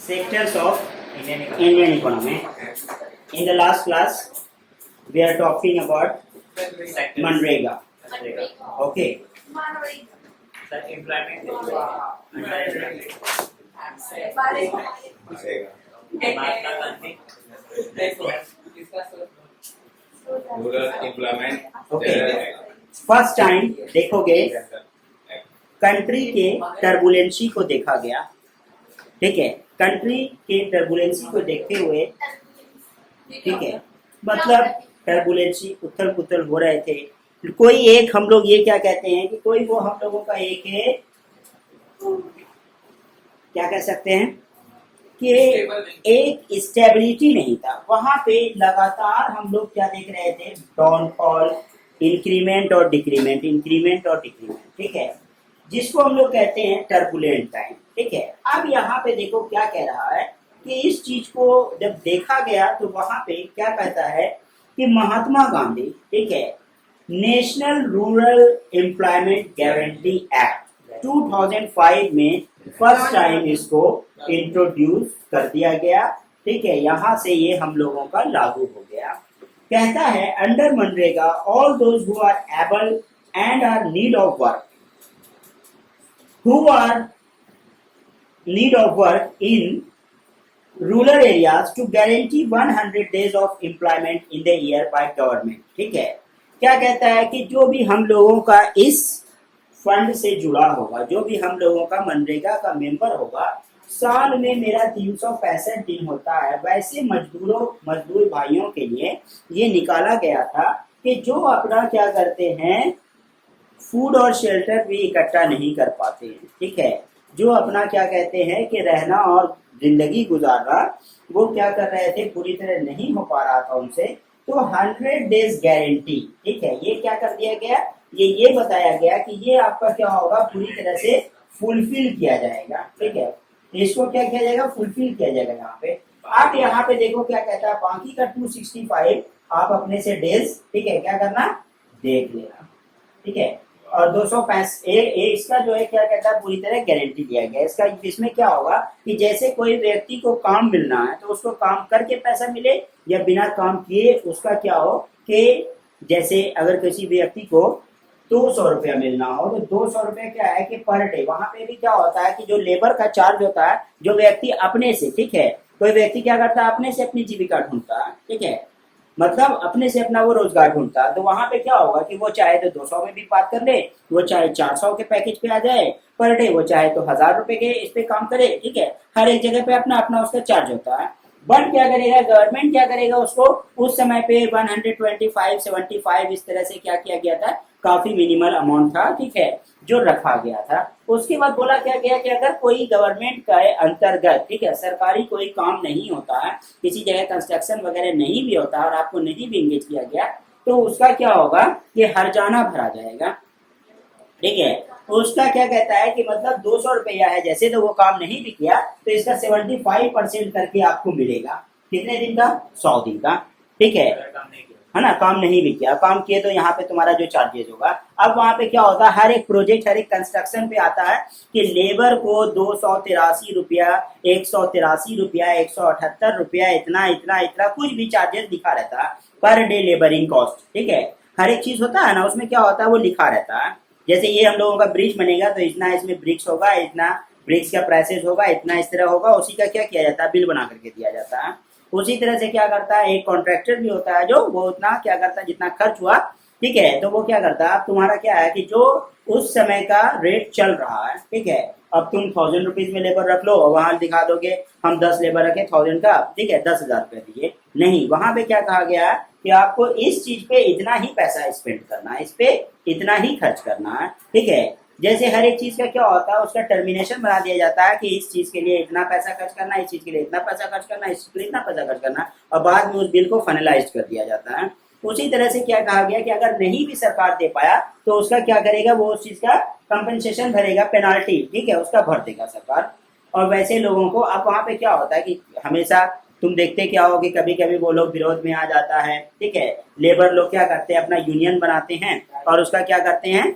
sectors of Indian economy. In the last class, we are talking about Manrega. Okay. Rural employment Okay. First time देखोगे country के टर्बुलेंसी को देखा गया, ठीक है। कंट्री के टर्बुलेंसी को देखते हुए, ठीक है, मतलब टर्बुलेंसी उथल पुथल हो रहे थे। कोई एक, हम लोग ये क्या कहते हैं कि कोई वो हम लोगों का एक है, क्या कह सकते हैं कि एक स्टेबिलिटी नहीं था वहां पे। लगातार हम लोग क्या देख रहे थे, डाउनफॉल, इंक्रीमेंट और डिक्रीमेंट, इंक्रीमेंट और डिक्रीमेंट, ठीक है, जिसको हम लोग कहते हैं टर्बुलेंट टाइम, ठीक है। अब यहाँ पे देखो क्या कह रहा है कि इस चीज को जब देखा गया तो वहां पे क्या कहता है कि महात्मा गांधी, ठीक है, national rural employment guarantee act 2005 में फर्स्ट टाइम इसको इंट्रोड्यूस कर दिया गया, ठीक है। यहाँ से ये हम लोगों का लागू हो गया। कहता है under MNREGA all those who are able and are need of work, who are need of work in rural areas to guarantee 100 days of employment in the year by government, ठीक है। क्या कहता है कि जो भी हम लोगों का इस फंड से जुड़ा होगा, जो भी हम लोगों का मनरेगा का मेंबर होगा, साल में मेरा 365 दिन होता है। वैसे मजदूर भाइयों के लिए ये निकाला गया था कि जो अपना क्या करते हैं, फूड और शेल्टर भी इकट्ठा नहीं कर पाते हैं, ठीक है, जो अपना क्या कहते हैं कि रहना और जिंदगी गुजारना वो क्या कर रहे थे, पूरी तरह नहीं हो पा रहा था उनसे। तो 100 डेज गारंटी, ठीक है, ये क्या कर दिया गया, ये बताया गया कि ये आपका क्या होगा, पूरी तरह से फुलफिल किया जाएगा, ठीक है। इसको क्या किया जाएगा, फुलफिल किया जाएगा। यहाँ पे आप यहाँ पे देखो क्या कहता है, बाकी का 265 आप अपने से डेज, ठीक है, क्या करना, देख लेना, ठीक है। और 265 इसका जो है क्या कहता है, पूरी तरह गारंटी दिया गया। इसका इसमें क्या होगा कि जैसे कोई व्यक्ति को काम मिलना है तो उसको काम करके पैसा मिले या बिना काम किए उसका क्या हो कि जैसे अगर किसी व्यक्ति को 200 रुपया मिलना हो तो 200 रुपया क्या है कि पर डे। वहां पे भी क्या होता है कि जो लेबर का चार्ज होता है, जो व्यक्ति अपने से, ठीक है, कोई व्यक्ति क्या करता है, अपने से अपनी जीविका ढूंढता है, ठीक है, मतलब अपने से अपना वो रोजगार ढूंढता है। तो वहां पे क्या होगा कि वो चाहे तो 200 में भी बात कर ले, वो चाहे 400 के पैकेज पे आ जाए पर डे, वो चाहे तो 1000 रुपए के इस पे काम करे, ठीक है। हर एक जगह पे अपना अपना उसका चार्ज होता है। बट क्या करेगा गवर्नमेंट, क्या करेगा, उसको उस समय पे 125, 75 इस तरह से क्या किया गया था, काफी मिनिमल अमाउंट था, ठीक है, जो रखा गया था। उसके बाद बोला क्या गया कि अगर कोई गवर्नमेंट का अंतर्गत, ठीक है, सरकारी कोई काम नहीं होता है, किसी जगह कंस्ट्रक्शन वगैरह नहीं भी होता और आपको नहीं भी इंगेज किया गया, तो उसका क्या होगा कि हर्जाना भरा जाएगा, ठीक है। उसका क्या कहता है कि मतलब 200 रुपया है जैसे, तो वो काम नहीं भी किया तो इसका 75% करके आपको मिलेगा। कितने दिन का, 100 दिन का, ठीक है ना। काम नहीं भी किया, काम किए तो यहाँ पे तुम्हारा जो चार्जेस होगा। अब वहां पे क्या होता है, हर एक प्रोजेक्ट, हर एक कंस्ट्रक्शन पे आता है कि लेबर को 283 रुपया, 183 रुपया, 178 रुपया, इतना इतना इतना कुछ भी चार्जेस लिखा रहता है पर डे लेबरिंग कॉस्ट, ठीक है। हर एक चीज होता है ना, उसमें क्या होता है, वो लिखा रहता है। जैसे ये हम लोगों का ब्रिज बनेगा तो इतना इसमें ब्रिक्स होगा, इतना ब्रिक्स का प्राइसेस होगा, इतना इस तरह होगा, उसी का क्या किया जाता है, बिल बना करके दिया जाता है। उसी तरह से क्या करता है, एक कॉन्ट्रैक्टर भी होता है जो वो उतना क्या करता है, जितना खर्च हुआ, ठीक है, तो वो क्या करता है, तुम्हारा क्या है कि जो उस समय का रेट चल रहा है, ठीक है, अब तुम 1000 रुपीज में लेबर रख लो और वहां दिखा दोगे हम 10 लेबर रखे 1000 का, ठीक है, 10,000 रुपया दिए, नहीं, वहां पे क्या कहा गया है कि आपको इस चीज पे इतना ही पैसा स्पेंड करना है, इस पे इतना ही खर्च करना है, ठीक है। जैसे हर एक चीज का क्या होता है, उसका टर्मिनेशन बना दिया जाता है कि इस चीज के लिए इतना पैसा खर्च करना, इस चीज के लिए इतना पैसा खर्च करना, इस चीज के लिए इतना पैसा खर्च करना, और बाद में उस बिल को फाइनलाइज कर दिया जाता है। उसी तरह से क्या कहा गया कि अगर नहीं भी सरकार दे पाया तो उसका क्या करेगा, वो उस चीज का कंपनसेशन भरेगा, पेनाल्टी, ठीक है, उसका भर देगा सरकार। और वैसे लोगों को अब वहां पे क्या होता है कि हमेशा तुम देखते क्या हो कि कभी कभी वो लोग विरोध में आ जाता है, ठीक है, लेबर लोग क्या करते हैं, अपना यूनियन बनाते हैं और उसका क्या करते हैं,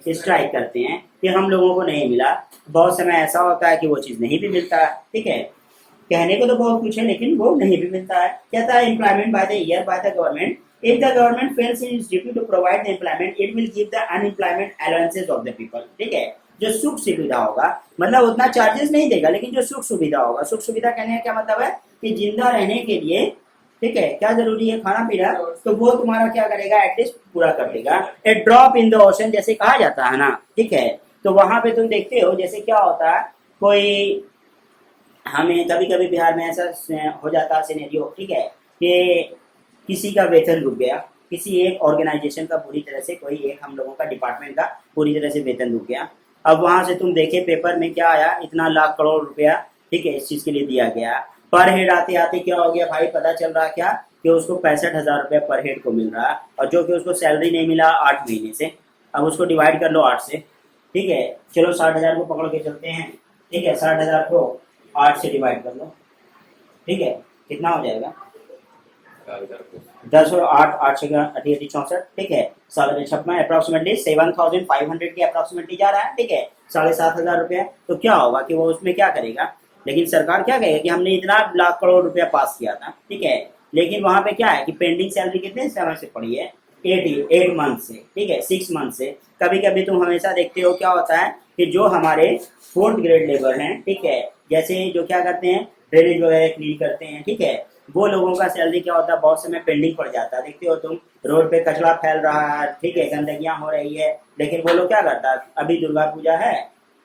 स्ट्राइक करते हैं कि हम लोगों को नहीं मिला। बहुत समय ऐसा होता है कि वो चीज नहीं भी मिलता है, ठीक है। कहने को तो बहुत कुछ है लेकिन वो नहीं भी मिलता है। कहता है employment by the year by the government, if the government fails in its duty to provide the employment it will give the unemployment allowances of the people. ठीक है, जो सुख सुविधा होगा, मतलब उतना चार्जेस नहीं देगा लेकिन जो सुख सुविधा होगा, सुख सुविधा कहने का क्या मतलब है कि जिंदा रहने के लिए, ठीक है, क्या जरूरी है, खाना पीना, तो वो तुम्हारा क्या करेगा, एटलीस्ट पूरा कर देगा। ए ड्रॉप इन द ओशन जैसे कहा जाता है ना, ठीक है, तो वहां पे तुम देखते हो जैसे क्या होता है, कोई हमें कभी कभी बिहार में ऐसा हो जाता है सिनेरियो, ठीक है, कि किसी का वेतन रुक गया, किसी एक ऑर्गेनाइजेशन का पूरी तरह से, कोई एक हम लोगों का डिपार्टमेंट का पूरी तरह से वेतन रुक गया। अब वहां से तुम देखे पेपर में क्या आया, इतना लाख करोड़ रुपया, ठीक है, इस चीज के लिए दिया गया। पर हेड आते आते क्या हो गया भाई, पता चल रहा क्या कि उसको 65,000 रुपया पर हेड को मिल रहा है, और जो कि उसको सैलरी नहीं मिला 8 महीने से। अब उसको डिवाइड कर लो 8 से, ठीक है, चलो 60,000 को पकड़ के चलते हैं, ठीक है, 60,000 को 8 से डिवाइड कर लो, ठीक है, कितना हो जाएगा, 10 और 8, 8 से 88 64, ठीक है, 56 अप्रोक्सीमेटली 7,500 के अप्रोक्सीमेटली जा रहा है, ठीक है, 7,500 रुपया। तो क्या होगा कि वो उसमें क्या करेगा, लेकिन सरकार क्या कहेगा कि हमने इतना लाख करोड़ रुपया पास किया था, ठीक है, लेकिन वहां पे क्या है कि पेंडिंग सैलरी कितने समय से पड़ी है, 8 मंथ से, ठीक है, 6 मंथ से। कभी कभी तुम हमेशा देखते हो क्या होता है कि जो हमारे 4th ग्रेड लेबर हैं, ठीक है, जैसे जो क्या करते हैं, ड्रेनेज वगैरह क्लीन करते हैं, ठीक है, वो लोगों का सैलरी क्या होता है, बहुत समय पेंडिंग पड़ जाता है। देखते हो तुम रोड पे कचरा फैल रहा है, ठीक है, गंदगियां हो रही है, लेकिन वो लोग क्या करता है, अभी दुर्गा पूजा है,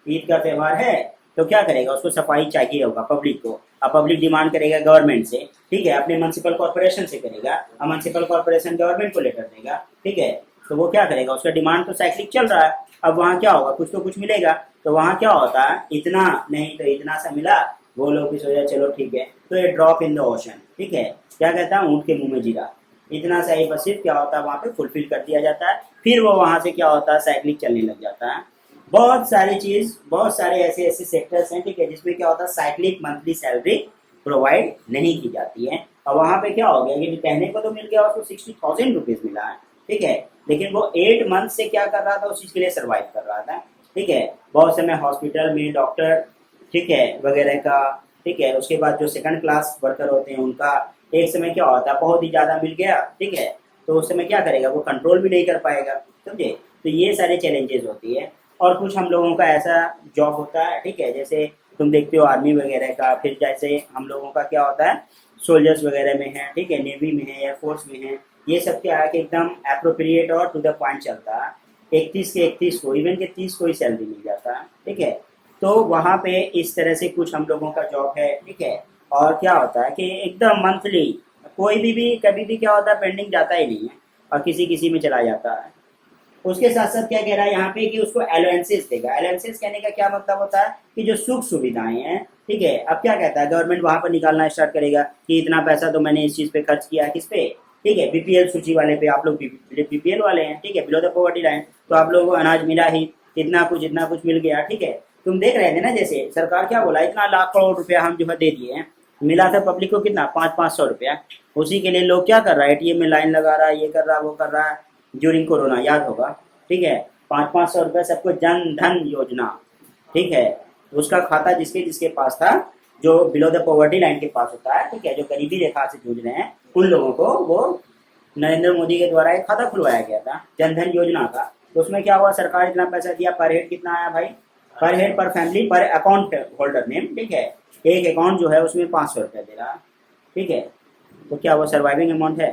ईद का त्यौहार है, तो क्या करेगा, उसको सफाई चाहिए होगा पब्लिक को, अब पब्लिक डिमांड करेगा गवर्नमेंट से, ठीक है, अपने म्युनिसिपल कॉर्पोरेशन से करेगा, और म्युनिसिपल कॉर्पोरेशन गवर्नमेंट को लेटर देगा, ठीक है, तो वो क्या करेगा, उसका डिमांड तो साइक्लिक चल रहा है। अब वहाँ क्या होगा, कुछ तो कुछ मिलेगा, तो वहाँ क्या होता है, इतना नहीं तो इतना सा मिला, वो लोग भी सोचा चलो ठीक है, तो ये ड्रॉप इन द ओशन, ठीक है, क्या कहता है, ऊँट के मुंह में जीरा, इतना सा ही बस सिर्फ क्या होता है वहाँ पे फुलफिल कर दिया जाता है, फिर वो वहाँ से क्या होता है, साइक्लिक चलने लग जाता है। बहुत सारी चीज, बहुत सारे ऐसे ऐसे सेक्टर्स हैं, ठीक है, जिसमें क्या होता है, साइक्लिक मंथली सैलरी प्रोवाइड नहीं की जाती है। और वहाँ पे क्या हो गया कि कहने को तो मिल गया उसको 60,000 रुपीज मिला है, ठीक है, लेकिन वो 8 मंथ से क्या कर रहा था, उस चीज के लिए सर्वाइव कर रहा था, ठीक है, बहुत समय हॉस्पिटल में डॉक्टर, ठीक है, वगैरह का, ठीक है, उसके बाद जो सेकंड क्लास वर्कर होते हैं उनका एक समय क्या होता है, बहुत ही ज्यादा मिल गया, ठीक है, तो उस समय क्या करेगा, वो कंट्रोल भी नहीं कर पाएगा, समझे। तो ये सारे चैलेंजेस होती है। और कुछ हम लोगों का ऐसा जॉब होता है, ठीक है, जैसे तुम देखते हो आर्मी वगैरह का, फिर जैसे हम लोगों का क्या होता है, सोल्जर्स वगैरह में है, ठीक है, नेवी में है, एयरफोर्स में है, ये सब क्या है कि एकदम अप्रोप्रिएट और टू द पॉइंट चलता है, 31 के 31 को, इवन के 30 को ही सैलरी मिल जाता है, ठीक है, तो वहाँ पे इस तरह से कुछ हम लोगों का जॉब है, ठीक है। और क्या होता है कि एकदम मंथली कोई भी कभी भी क्या होता है, पेंडिंग जाता ही नहीं है, और किसी किसी में चला जाता है। उसके साथ साथ क्या कह रहा है यहाँ पे कि उसको अलाउंसेस देगा। अलाउंसेस कहने का क्या मतलब होता है कि जो सुख सुविधाएं हैं, ठीक है, अब क्या कहता है, गवर्नमेंट वहां पर निकालना स्टार्ट करेगा कि इतना पैसा तो मैंने इस चीज पे खर्च किया, किस पे, ठीक है, बीपीएल सूची वाले पे, आप लोग बीपीएल वाले हैं, ठीक है, बिलो द पॉवर्टी लाइन, तो आप लोगों को अनाज मिला ही, इतना कुछ मिल गया, ठीक है। तुम देख रहे थे ना, जैसे सरकार क्या बोला, इतना लाख करोड़ रुपया हम जो है दे दिए हैं, मिला था पब्लिक को कितना, 500 रुपया। उसी के लिए लोग क्या कर रहा है, एटीएम में लाइन लगा रहा है, ये कर रहा है, वो कर रहा है, ड्यूरिंग कोरोना, याद होगा, ठीक है, 500 रुपये सबको जन धन योजना, ठीक है, उसका खाता जिसके जिसके पास था, जो बिलो द पॉवर्टी लाइन के पास होता है, ठीक है, जो गरीबी रेखा से जूझ रहे हैं, उन लोगों को वो नरेंद्र मोदी के द्वारा एक खाता खुलवाया गया था जन धन योजना का। तो उसमें क्या हुआ, सरकार इतना पैसा दिया, पर हेड कितना आया भाई, पर हेड, पर फैमिली, पर अकाउंट होल्डर नेम, ठीक है, एक अकाउंट जो है उसमें 500 रुपया दे रहा, ठीक है, तो क्या वो सर्वाइविंग अमाउंट है,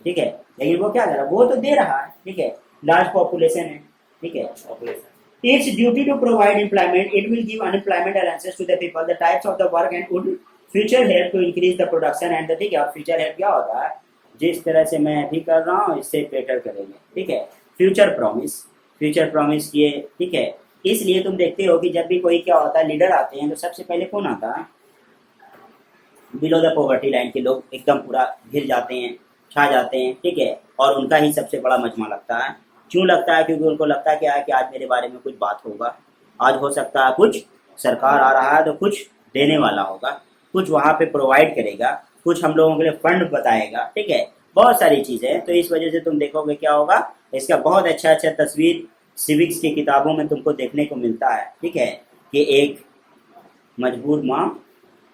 ठीक है, लेकिन वो क्या कर रहा है, वो तो दे रहा है, ठीक है, लार्ज पॉपुलेशन है, ठीक है, Its duty to provide employment, it will give unemployment allowances to the people, the types of the work and would future help to increase the production and the, ठीक है, फ्यूचर हेल्प क्या होता है, जिस तरह से मैं अभी कर रहा हूँ इससे बेटर करेंगे, ठीक है, फ्यूचर प्रॉमिस ये, ठीक है। इसलिए तुम देखते हो कि जब भी कोई क्या होता है, लीडर आते हैं, तो सबसे पहले कौन आता है, बिलो द पॉवर्टी लाइन के लोग एकदम पूरा घिर जाते हैं, छा जाते हैं, ठीक है, और उनका ही सबसे बड़ा मजमा लगता है। क्यों लगता है, क्योंकि उनको लगता है क्या है कि आज मेरे बारे में कुछ बात होगा, आज हो सकता है कुछ सरकार आ रहा है तो कुछ देने वाला होगा, कुछ वहाँ पे प्रोवाइड करेगा, कुछ हम लोगों के लिए फंड बताएगा, ठीक है, बहुत सारी चीज़ें हैं। तो इस वजह से तुम देखोगे क्या होगा, इसका बहुत अच्छा तस्वीर सिविक्स की किताबों में तुमको देखने को मिलता है, ठीक है, कि एक मजबूर माँ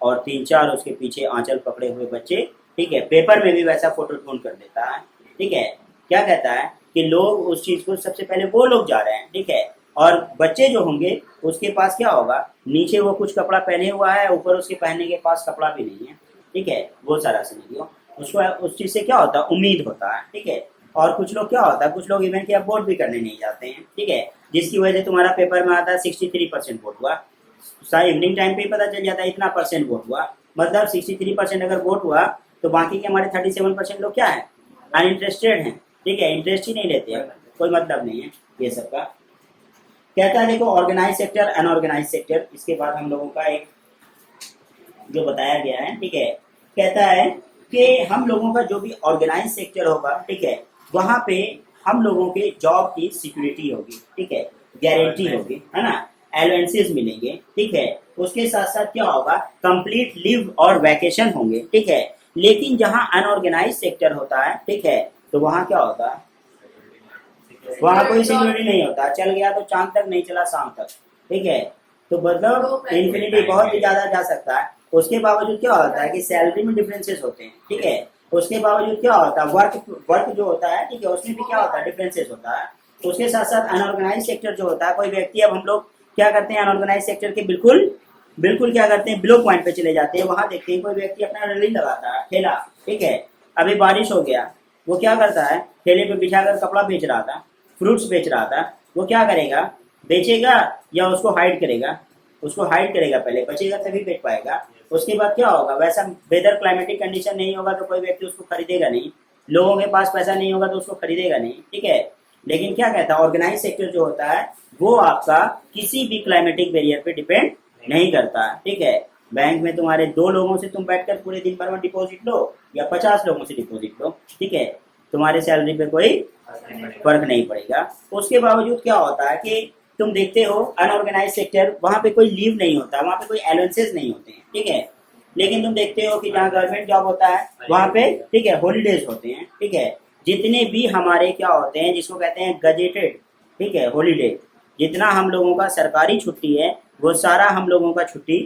और 3-4 उसके पीछे आंचल पकड़े हुए बच्चे, ठीक है, पेपर में भी वैसा फोटो ढूंढ कर देता है, ठीक है। क्या कहता है कि लोग उस चीज को सबसे पहले वो लोग जा रहे हैं, ठीक है, और बच्चे जो होंगे उसके पास क्या होगा, नीचे वो कुछ कपड़ा पहने हुआ है, ऊपर उसके पहनने के पास कपड़ा भी नहीं है, ठीक है, वो सारा सिनेरियो उसको उस चीज से क्या होता है, उम्मीद होता है, ठीक है। और कुछ लोग क्या होता है, कुछ लोग इवन की अबॉर्ड भी करने नहीं जाते हैं, ठीक है, जिसकी वजह से तुम्हारा पेपर में आता है 63% वोट हुआ, इवनिंग टाइम पे ही पता चल जाता है इतना परसेंट वोट हुआ, मतलब 63% अगर वोट हुआ तो बाकी के हमारे 37% लोग क्या है, अनइंटरेस्टेड हैं, ठीक है, इंटरेस्ट ही नहीं लेते हैं, कोई मतलब नहीं है ये सब का। कहता है देखो ऑर्गेनाइज सेक्टर, अनऑर्गेनाइज सेक्टर, इसके बाद हम लोगों का एक जो बताया गया है, ठीक है, कहता है कि हम लोगों का जो भी ऑर्गेनाइज सेक्टर होगा, ठीक है, वहाँ पे हम लोगों के जॉब की सिक्योरिटी होगी, ठीक है, गारंटी होगी, है ना, एलाउंसेस मिलेंगे, ठीक है, उसके साथ साथ क्या होगा, कंप्लीट लीव और वैकेशन होंगे, ठीक है। लेकिन जहाँ अनऑर्गेनाइज सेक्टर होता है, ठीक है, तो वहाँ क्या होता है, वहाँ कोई सिक्योरिटी नहीं होता, चल गया तो चांद तक, नहीं चला शाम तक, ठीक है, तो मतलब इन्फिनिटी बहुत ही ज्यादा जा सकता है। उसके बावजूद क्या होता है कि सैलरी में डिफरेंसेस होते हैं, ठीक है, उसके बावजूद क्या होता है, वर्क जो होता है, ठीक है, उसमें भी क्या होता है, डिफरेंसेस होता है। उसके साथ साथ अनऑर्गेनाइज सेक्टर जो होता है, कोई व्यक्ति, अब हम लोग क्या करते हैं, अनऑर्गेनाइज सेक्टर के बिल्कुल बिल्कुल क्या करते हैं, बिलो पॉइंट पे चले जाते हैं, वहां देखते हैं कोई व्यक्ति अपना रेली लगाता है, ठेला, ठीक है, अभी बारिश हो गया, वो क्या करता है, ठेले पे बिछाकर कपड़ा बेच रहा था, फ्रूट्स बेच रहा था, वो क्या करेगा, बेचेगा या उसको हाइड करेगा, उसको हाइड करेगा, पहले बचेगा तभी बेच पाएगा। उसके बाद क्या होगा, वैसा वेदर क्लाइमेटिक कंडीशन नहीं होगा तो कोई व्यक्ति उसको खरीदेगा नहीं, लोगों के पास पैसा नहीं होगा तो उसको खरीदेगा नहीं, ठीक है। लेकिन क्या कहता है, ऑर्गेनाइज सेक्टर जो होता है वो आपका किसी भी क्लाइमेटिक बैरियर पे डिपेंड नहीं करता, ठीक है। बैंक में तुम्हारे 2 लोगों से तुम बैठकर पूरे दिन भर में डिपॉजिट लो या 50 लोगों से डिपॉजिट लो, ठीक है, तुम्हारे सैलरी पे कोई फर्क नहीं पड़ेगा। उसके बावजूद क्या होता है कि तुम देखते हो अनऑर्गेनाइज सेक्टर, वहाँ पे कोई लीव नहीं होता, वहाँ पे कोई अलाउंसेस नहीं होते हैं, ठीक है। लेकिन तुम देखते हो कि जहाँ गवर्नमेंट जॉब होता है वहाँ पे, ठीक है, हॉलीडेज होते हैं, ठीक है, जितने भी हमारे क्या होते हैं जिसको कहते हैं गजेटेड, ठीक है, हॉलीडे, जितना हम लोगों का सरकारी छुट्टी है वो सारा हम लोगों का छुट्टी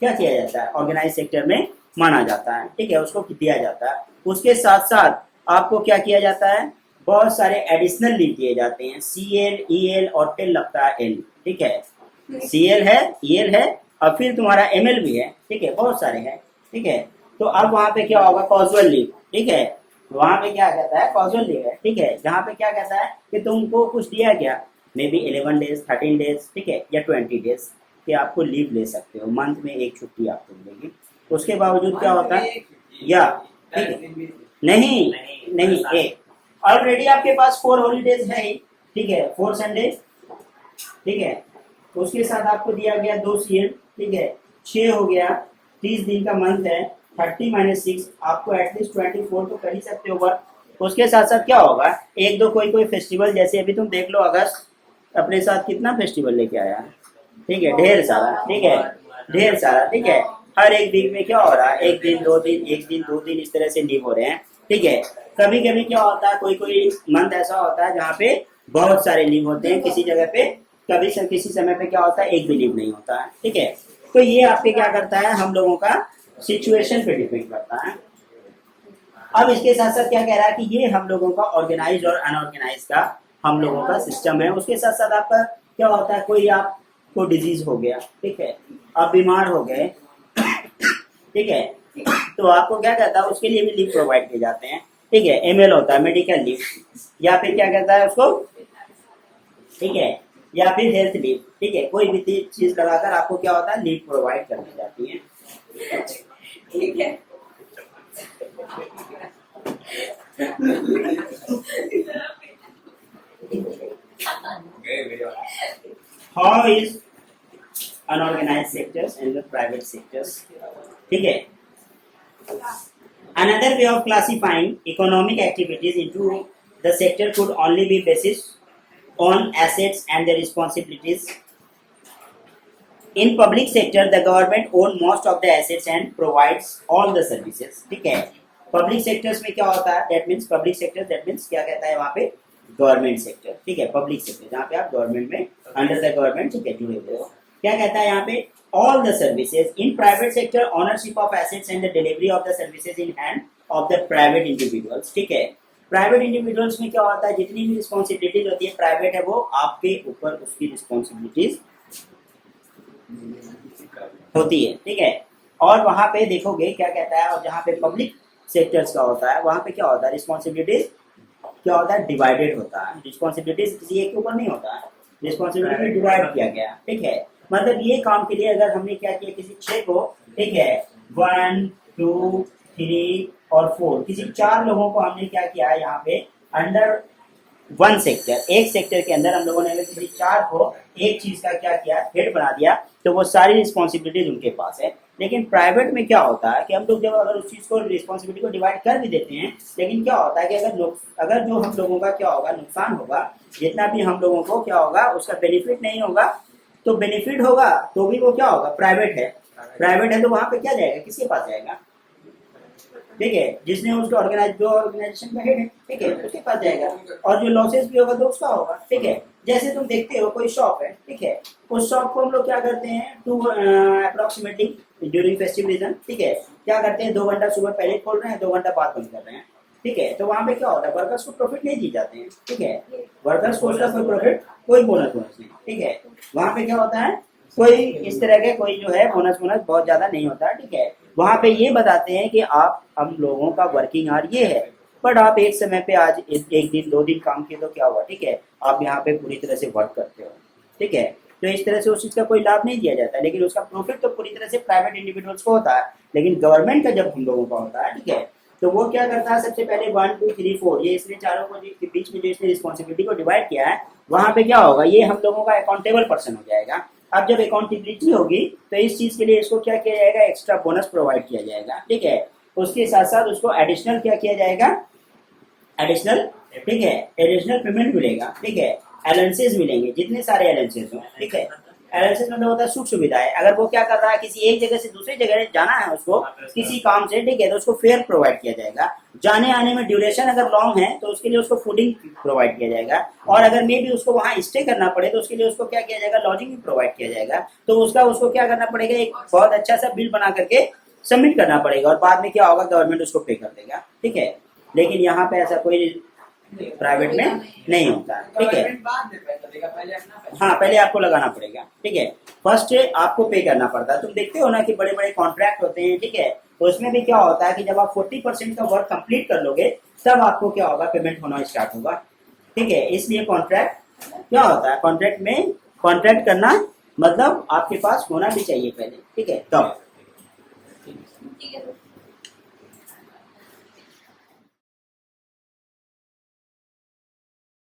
क्या किया जाता है, ऑर्गेनाइज सेक्टर में माना जाता है, ठीक है, उसको दिया जाता है। उसके साथ साथ आपको क्या किया जाता है, बहुत सारे एडिशनल लीव दिए जाते हैं, CL EL और टेल लगता है एल, ठीक है, CL है, EL है और फिर तुम्हारा ML भी है, ठीक है, बहुत सारे हैं, ठीक है। तो अब वहाँ पे क्या होगा, कॉजुअल लीव, ठीक है, वहाँ पे क्या कहता है, कॉजुअल लीव है, ठीक है, जहाँ पे क्या कहता है कि तुमको कुछ दिया गया, मे बी 11 डेज, 13 डेज, ठीक है, या 20 डेज कि आपको लीव ले सकते हो, मंथ में एक छुट्टी आपको मिलेगी। उसके बावजूद क्या होता है, या ठीक है, नहीं नहीं, एक ऑलरेडी आपके पास 4 हॉलीडेज है ही, ठीक है, 4 संडे, ठीक है, उसके साथ आपको दिया गया 2 CL, ठीक है, 6 हो गया, 30 दिन का मंथ है, 30 - 6 आपको एटलीस्ट 24 तो कर ही सकते हो वर्क। उसके साथ साथ क्या होगा, एक दो कोई फेस्टिवल, जैसे अभी तुम देख लो अगस्त अपने साथ कितना फेस्टिवल लेके आया है, ठीक है, ढेर सारा, ठीक है, ढेर सारा, ठीक है, हर एक वीक में क्या हो रहा है, 1 दिन 2 दिन, 1 दिन 2 दिन, इस तरह से लीव हो रहे हैं, ठीक है। कभी कभी क्या होता है, कोई कोई मंथ ऐसा होता है जहाँ पे बहुत सारे लीव होते हैं, किसी जगह पे कभी किसी समय पे क्या होता है, एक भी लीव नहीं होता है, ठीक है। तो ये आपके क्या करता है, हम लोगों का सिचुएशन पे डिपेंड करता है। अब इसके साथ साथ क्या कह रहा है कि ये हम लोगों का ऑर्गेनाइज और अनऑर्गेनाइज का हम लोगों का सिस्टम है। उसके साथ साथ आपका क्या होता है, कोई आपको डिजीज हो गया, ठीक है, आप बीमार हो गए, ठीक है, तो आपको क्या कहता है, उसके लिए भी लीव प्रोवाइड किए जाते हैं, ठीक है, ML होता है मेडिकल लीव, या फिर क्या कहता है उसको, ठीक है, या फिर हेल्थ लीव, ठीक है, कोई भी चीज लगाकर आपको क्या होता है, लीव प्रोवाइड कर दी जाती है, ठीक है। How is unorganised sectors and the private sectors, ठीक है। Another way of classifying economic activities into the sector could only be based on assets and their responsibilities. In public sector, the government owns most of the assets and provides all the services. ठीक है, public sectors में क्या होता है, that means public sector, that means क्या कहता है वहाँ पे, गवर्नमेंट सेक्टर, ठीक है, पब्लिक सेक्टर जहाँ पे आप गवर्नमेंट में, अंडर द गवर्नमेंट, ठीक है, जुड़े हुए हो। क्या कहता है यहाँ पे, all the services in private sector, ownership of assets and the delivery of the services in hand of the private individuals. ठीक है, प्राइवेट इंडिविजुअल्स में क्या होता है, जितनी भी रिस्पॉन्सिबिलिटीज होती है प्राइवेट है वो आपके ऊपर उसकी रिस्पॉन्सिबिलिटीज होती है। ठीक है, और वहां पे देखोगे क्या कहता है, और जहाँ पे पब्लिक सेक्टर्स का होता है वहां पे क्या होता है, रिस्पॉन्सिबिलिटीज क्या होता है, डिवाइडेड होता है। रिस्पॉन्सिबिलिटीज किसी एक के ऊपर नहीं होता है, रिस्पॉन्सिबिलिटी डिवाइड किया गया। ठीक है, मतलब ये काम के लिए अगर हमने क्या किया, किसी 6 को, ठीक है, 1 2 3 और 4, किसी 4 लोगों को हमने क्या किया है यहाँ पे अंडर वन सेक्टर, एक सेक्टर के अंदर हम लोगों ने अगर किसी 4 को एक चीज का क्या किया, हेड बना दिया, तो वो सारी रिस्पॉन्सिबिलिटीज उनके पास है। लेकिन प्राइवेट में क्या होता है कि हम लोग जब अगर उस चीज को, रिस्पॉन्सिबिलिटी को डिवाइड कर भी देते हैं, लेकिन क्या होता है कि अगर जो हम लोगों का क्या होगा, नुकसान होगा, जितना भी हम लोगों को क्या होगा उसका बेनिफिट नहीं होगा, तो बेनिफिट होगा तो भी वो क्या होगा, प्राइवेट है। प्राइवेट है तो वहां पे क्या जाएगा, किसके पास जाएगा, ठीक है, जिसने उसको जो ऑर्गेनाइजेशन का हेड है, ठीक है, उसके पास जाएगा। और जो लॉसेस भी होगा तो उसका होगा। ठीक है, जैसे तुम देखते हो कोई शॉप है, ठीक है, उस शॉप को हम लोग क्या करते हैं, to approximately during festive region, ठीक है, क्या करते हैं, 2 घंटा सुबह पहले खोल रहे हैं, 2 घंटा बाद बंद कर रहे हैं। ठीक है, तो वहां पे क्या होता है, वर्कर्स को प्रॉफिट नहीं दी जाते हैं। ठीक है, वर्कर्स को उसका कोई प्रॉफिट, कोई बोनस नहीं। ठीक है, वहां पे क्या होता है, कोई इस तरह के कोई जो है बोनस बहुत ज्यादा नहीं होता। ठीक है, वहां पे ये बताते हैं कि आप, हम लोगों का वर्किंग आवर ये है, बट आप एक समय पे आज एक दिन 2 दिन काम किए तो क्या हुआ, ठीक है, आप यहाँ पे पूरी तरह से वर्क करते हो। ठीक है, तो इस तरह से उस चीज का कोई लाभ नहीं दिया जाता, लेकिन उसका प्रॉफिट तो पूरी तरह से प्राइवेट इंडिविजुअल्स को होता है। लेकिन गवर्नमेंट का जब हम लोगों का होता है, ठीक है, तो वो क्या करता है, सबसे पहले 1 2 3 4 ये इसने चारों को के बीच में जो इसने रिस्पॉन्सिबिलिटी को डिवाइड किया है, वहां पे क्या होगा, ये हम लोगों का अकाउंटेबल पर्सन हो जाएगा। अब जब अकाउंटेबिलिटी होगी तो इस चीज के लिए इसको क्या किया जाएगा, एक्स्ट्रा बोनस प्रोवाइड किया जाएगा। ठीक है, उसके साथ साथ उसको एडिशनल क्या किया जाएगा, एडिशनल, ठीक है, एडिशनल पेमेंट मिलेगा। ठीक है, अलाउंसेस मिलेंगे, जितने सारे अलाउंसेस हो। ठीक है, अलाउंसेस मतलब होता है सुख सुविधाएं। अगर वो क्या कर रहा है, किसी एक जगह से दूसरी जगह जाना है उसको किसी काम से, ठीक है, तो उसको फेयर प्रोवाइड किया जाएगा। जाने आने में ड्यूरेशन अगर लॉन्ग है तो उसके लिए उसको फूडिंग प्रोवाइड किया जाएगा, और अगर मे भी उसको वहाँ स्टे करना पड़े तो उसके लिए उसको क्या किया जाएगा, लॉजिंग भी प्रोवाइड किया जाएगा। तो उसको क्या करना पड़ेगा, एक बहुत अच्छा सा बिल बना करके सबमिट करना पड़ेगा, और बाद में क्या होगा, गवर्नमेंट उसको पे कर देगा। ठीक है, लेकिन यहाँ पे ऐसा कोई प्राइवेट में नहीं होता। ठीक है, हाँ, पहले आपको लगाना पड़ेगा। ठीक है, फर्स्ट आपको पे करना पड़ता है। तुम देखते हो ना कि बड़े बड़े कॉन्ट्रैक्ट होते हैं, ठीक है, तो उसमें भी क्या होता है कि जब आप 40% का वर्क कंप्लीट कर लोगे तब आपको क्या होगा, पेमेंट होना स्टार्ट होगा। ठीक है, इसलिए कॉन्ट्रैक्ट क्या होता है, कॉन्ट्रैक्ट में कॉन्ट्रैक्ट करना मतलब आपके पास होना भी चाहिए पहले। ठीक है, तब